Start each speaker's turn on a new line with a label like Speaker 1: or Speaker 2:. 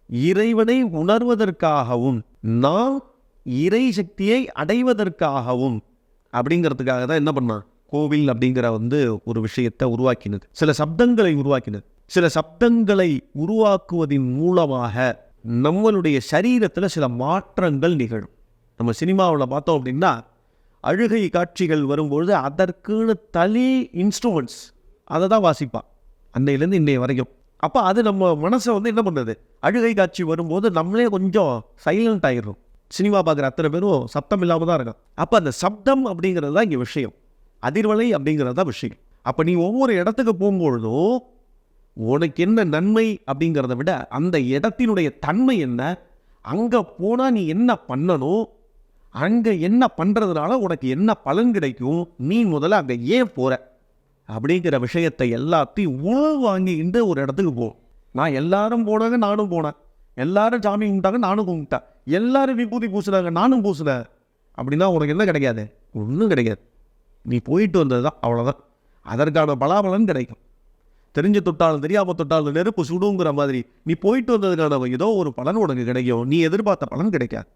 Speaker 1: இறைவனை உணர்வதற்காகவும் நாம் இறை சக்தியை அடைவதற்காகவும் அப்படிங்கிறதுக்காக தான் என்ன பண்ணான், கோவில் அப்படிங்கிற ஒரு விஷயத்தை உருவாக்கினது. சில சப்தங்களை உருவாக்கினது. சில சப்தங்களை உருவாக்குவதின் மூலமாக நம்மளுடைய சரீரத்தில் சில மாற்றங்கள் நிகழும். நம்ம சினிமாவில் பார்த்தோம் அப்படின்னா அழுகை காட்சிகள் வரும்பொழுது அதற்குன்னு தனி இன்ஸ்ட்ருமெண்ட்ஸ் அதை தான் வாசிப்பான் அன்னையிலேருந்து இன்றைய வரைக்கும். அப்போ அது நம்ம மனசை என்ன பண்ணுறது, அழுகை காட்சி வரும்போது நம்மளே கொஞ்சம் சைலண்ட் ஆகிடும். சினிமா பார்க்குற அத்தனை பேரும் சப்தம் இல்லாமல் தான் இருக்கும். அப்போ அந்த சப்தம் அப்படிங்கிறது தான் இங்கே விஷயம், அதிர்வலை அப்படிங்கிறது தான் விஷயம். அப்போ நீ ஒவ்வொரு இடத்துக்கு போகும்பொழுதும் உனக்கு என்ன நன்மை அப்படிங்கிறத விட அந்த இடத்தினுடைய தன்மை என்ன, அங்கே போனால் நீ என்ன பண்ணணும், அங்கே என்ன பண்ணுறதுனால உனக்கு என்ன பலன் கிடைக்கும், நீ முதல்ல அங்கே ஏன் போகிற அப்படிங்கிற விஷயத்தை எல்லாத்தையும் உணவு வாங்கிக்கிட்டு ஒரு இடத்துக்கு போ. நான் எல்லாரும் போனாங்க நானும் போனேன், எல்லாரும் சாமி கும்பிட்டாங்க நானும் கும்பிட்டேன், எல்லாரும் விபூதி பூசுனாங்க நானும் பூசுனேன் அப்படின்னா உனக்கு என்ன கிடைக்காது, ஒன்றும் கிடைக்காது. நீ போயிட்டு வந்தது தான், அவ்வளோதான். அதற்கான பலாபலன் கிடைக்கும். தெரிஞ்ச தொட்டாலும் தெரியாமல் தொட்டாலும் நெருப்பு சுடுங்கிற மாதிரி நீ போயிட்டு வந்ததுக்கான ஏதோ ஒரு பலன் உனக்கு கிடைக்கும். நீ எதிர்பார்த்த பலன் கிடைக்காது.